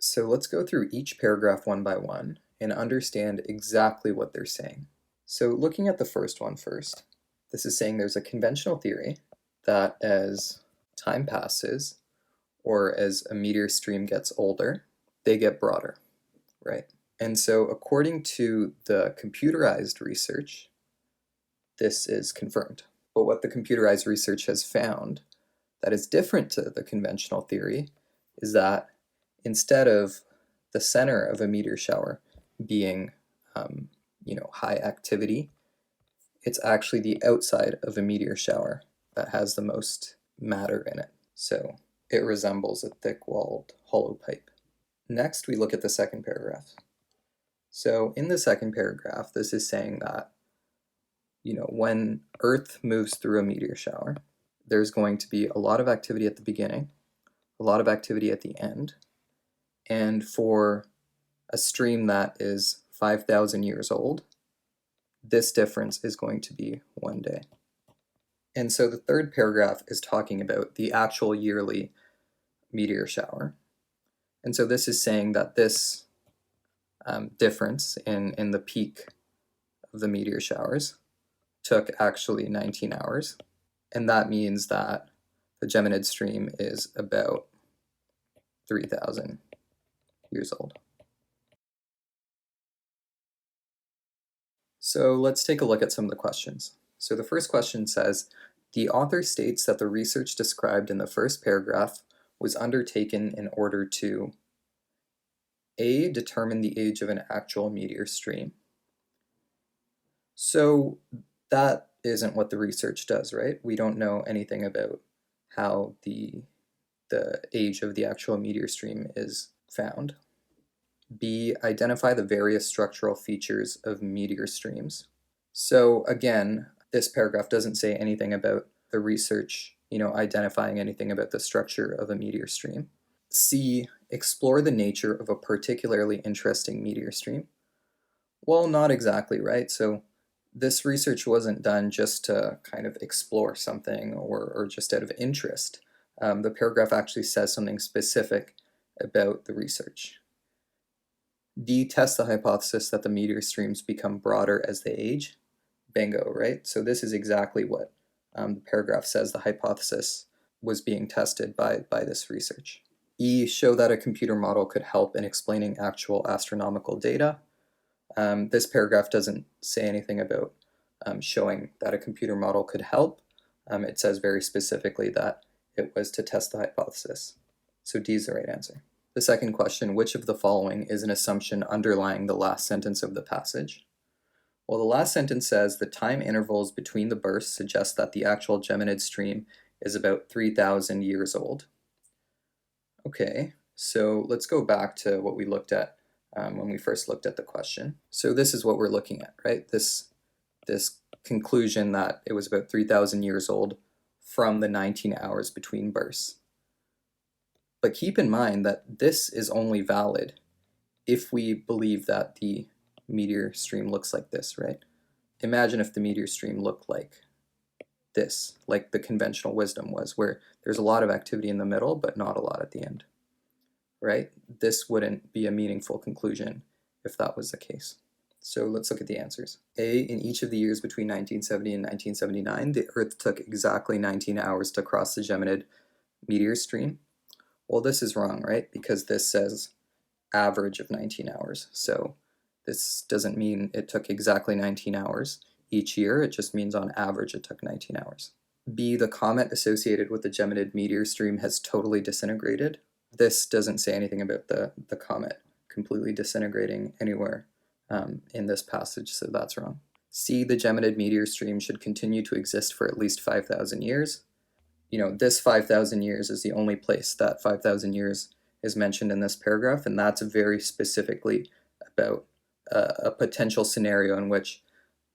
So let's go through each paragraph one by one and understand exactly what they're saying. So looking at the first one first, this is saying there's a conventional theory that as time passes, or as a meteor stream gets older, they get broader, right? And so according to the computerized research, this is confirmed. But what the computerized research has found that is different to the conventional theory is that instead of the center of a meteor shower being high activity, it's actually the outside of a meteor shower that has the most matter in it. So it resembles a thick-walled hollow pipe. Next, we look at the second paragraph. So in the second paragraph, this is saying that, when Earth moves through a meteor shower, there's going to be a lot of activity at the beginning, a lot of activity at the end, and for a stream that is 5,000 years old, this difference is going to be 1 day. And so the third paragraph is talking about the actual yearly meteor shower. And so this is saying that this difference in the peak of the meteor showers took actually 19 hours. And that means that the Geminid stream is about 3,000 years old. So let's take a look at some of the questions. So the first question says, the author states that the research described in the first paragraph was undertaken in order to A, determine the age of an actual meteor stream. So that isn't what the research does, right? We don't know anything about how the age of the actual meteor stream is found. B, identify the various structural features of meteor streams. So again, this paragraph doesn't say anything about the research, identifying anything about the structure of a meteor stream. C, explore the nature of a particularly interesting meteor stream. Well, not exactly, right? So this research wasn't done just to kind of explore something or just out of interest. The paragraph actually says something specific about the research. D, test the hypothesis that the meteor streams become broader as they age. Bingo, right? So this is exactly what the paragraph says the hypothesis was being tested by this research. E, show that a computer model could help in explaining actual astronomical data. This paragraph doesn't say anything about showing that a computer model could help. It says very specifically that it was to test the hypothesis. So D is the right answer. The second question, which of the following is an assumption underlying the last sentence of the passage? Well, the last sentence says the time intervals between the bursts suggest that the actual Geminid stream is about 3,000 years old. Okay, so let's go back to what we looked at when we first looked at the question. So this is what we're looking at, right? This conclusion that it was about 3,000 years old from the 19 hours between bursts. But keep in mind that this is only valid if we believe that the meteor stream looks like this, right? Imagine if the meteor stream looked like this, like the conventional wisdom was, where there's a lot of activity in the middle, but not a lot at the end, right? This wouldn't be a meaningful conclusion if that was the case. So let's look at the answers. A, in each of the years between 1970 and 1979, the Earth took exactly 19 hours to cross the Geminid meteor stream. Well, this is wrong, right? Because this says average of 19 hours. So this doesn't mean it took exactly 19 hours each year. It just means on average it took 19 hours. B, the comet associated with the Geminid meteor stream has totally disintegrated. This doesn't say anything about the comet completely disintegrating anywhere in this passage, so that's wrong. C, the Geminid meteor stream should continue to exist for at least 5,000 years. This 5,000 years is the only place that 5,000 years is mentioned in this paragraph, and that's very specifically about a potential scenario in which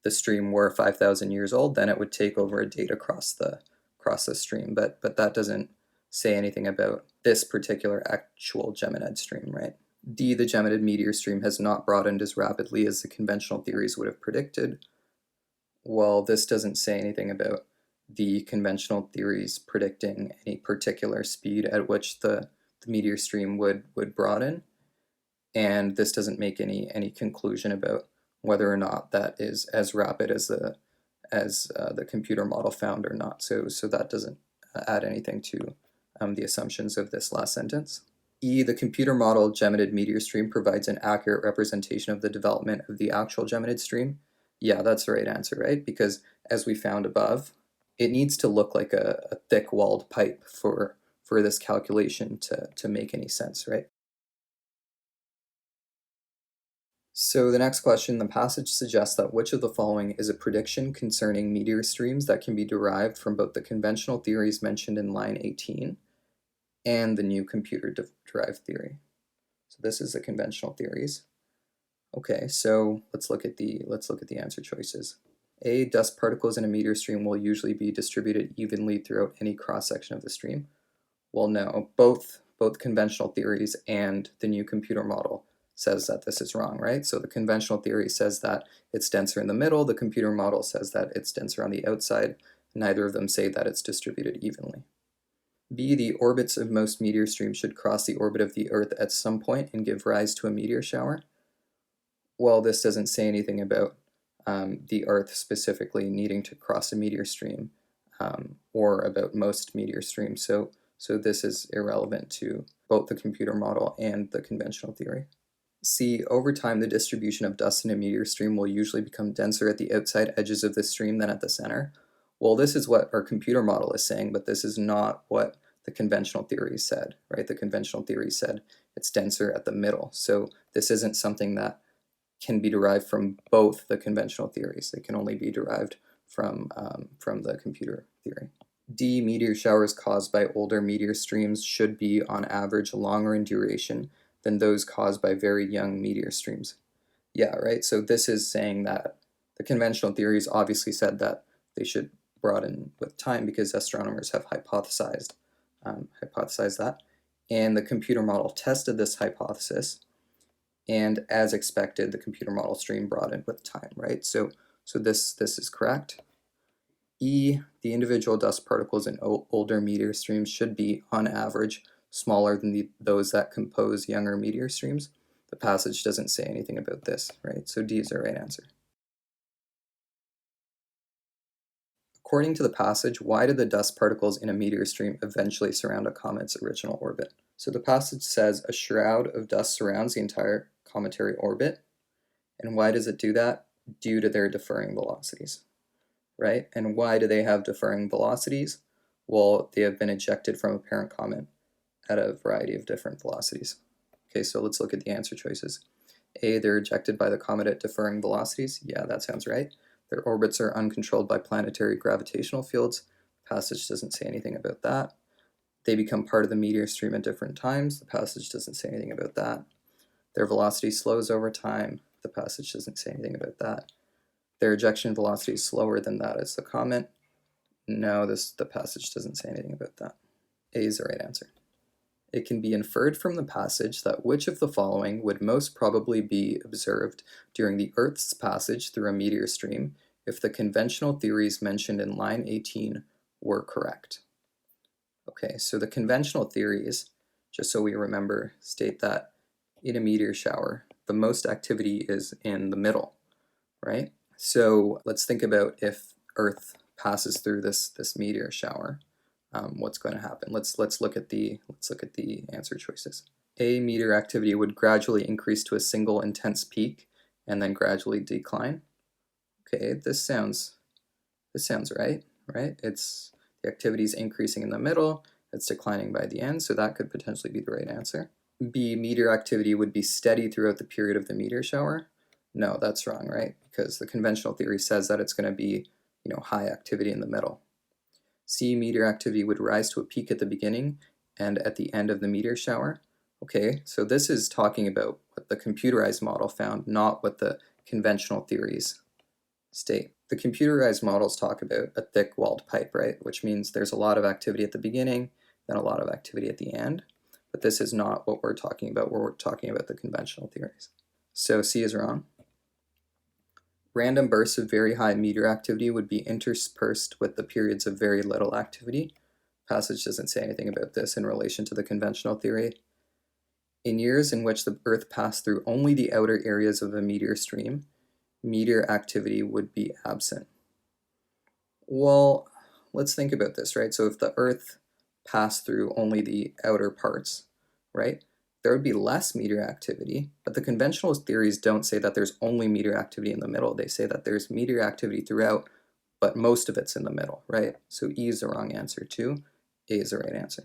the stream were 5,000 years old. Then it would take over a date across the stream, but that doesn't say anything about this particular actual Geminid stream, right? D, the Geminid meteor stream has not broadened as rapidly as the conventional theories would have predicted. Well, this doesn't say anything about the conventional theories predicting any particular speed at which the meteor stream would broaden. and this doesn't make any conclusion about whether or not that is as rapid as the computer model found or not. So that doesn't add anything to the assumptions of this last sentence. E, the computer model Geminid meteor stream provides an accurate representation of the development of the actual Geminid stream. Yeah, that's the right answer, right? Because as we found above, it needs to look like a thick walled pipe for this calculation to make any sense, right? So the next question, the passage suggests that which of the following is a prediction concerning meteor streams that can be derived from both the conventional theories mentioned in line 18 and the new computer-derived theory. So this is the conventional theories. Okay, so let's look at the answer choices. A, dust particles in a meteor stream will usually be distributed evenly throughout any cross-section of the stream. Well, no, both conventional theories and the new computer model says that this is wrong, right? So the conventional theory says that it's denser in the middle, the computer model says that it's denser on the outside. Neither of them say that it's distributed evenly. B, the orbits of most meteor streams should cross the orbit of the Earth at some point and give rise to a meteor shower. Well, this doesn't say anything about the Earth specifically needing to cross a meteor stream or about most meteor streams. So this is irrelevant to both the computer model and the conventional theory. C, over time the distribution of dust in a meteor stream will usually become denser at the outside edges of the stream than at the center. Well, this is what our computer model is saying, but this is not what the conventional theory said, right? The conventional theory said it's denser at the middle. So this isn't something that can be derived from both the conventional theories. It can only be derived from the computer theory. D, meteor showers caused by older meteor streams should be, on average, longer in duration than those caused by very young meteor streams. Yeah, right? So this is saying that the conventional theories obviously said that they should broaden with time because astronomers have hypothesized that. And the computer model tested this hypothesis, and as expected, the computer model stream broadened with time, right? So this is correct. E, the individual dust particles in older meteor streams should be, on average, smaller than those that compose younger meteor streams. The passage doesn't say anything about this, right? So D is our right answer. According to the passage, why did the dust particles in a meteor stream eventually surround a comet's original orbit? So the passage says a shroud of dust surrounds the entire cometary orbit. And why does it do that? Due to their differing velocities, right? And why do they have differing velocities? Well, they have been ejected from a parent comet at a variety of different velocities. Okay, so let's look at the answer choices. A, they're ejected by the comet at differing velocities. Yeah, that sounds right. Their orbits are uncontrolled by planetary gravitational fields. The passage doesn't say anything about that. They become part of the meteor stream at different times. The passage doesn't say anything about that. Their velocity slows over time. The passage doesn't say anything about that. Their ejection velocity is slower than that as the comet. No, the passage doesn't say anything about that. A is the right answer. It can be inferred from the passage that which of the following would most probably be observed during the Earth's passage through a meteor stream if the conventional theories mentioned in line 18 were correct. Okay, so the conventional theories, just so we remember, state that in a meteor shower, the most activity is in the middle, right? So let's think about if Earth passes through this meteor shower. What's going to happen? Let's look at the answer choices. A, meteor activity would gradually increase to a single intense peak and then gradually decline. Okay, this sounds right? It's the activity is increasing in the middle, it's declining by the end, so that could potentially be the right answer. B, meteor activity would be steady throughout the period of the meteor shower. No, that's wrong, right? Because the conventional theory says that it's going to be, high activity in the middle. C, meteor activity would rise to a peak at the beginning and at the end of the meteor shower. Okay, so this is talking about what the computerized model found, not what the conventional theories state. The computerized models talk about a thick walled pipe, right? Which means there's a lot of activity at the beginning, then a lot of activity at the end. But this is not what we're talking about. We're talking about the conventional theories. So C is wrong. Random bursts of very high meteor activity would be interspersed with the periods of very little activity. Passage doesn't say anything about this in relation to the conventional theory. In years in which the Earth passed through only the outer areas of a meteor stream, meteor activity would be absent. Well, let's think about this, right? So if the Earth passed through only the outer parts, right, there would be less meteor activity, but the conventional theories don't say that there's only meteor activity in the middle. They say that there's meteor activity throughout, but most of it's in the middle, right? So E is the wrong answer too. A is the right answer.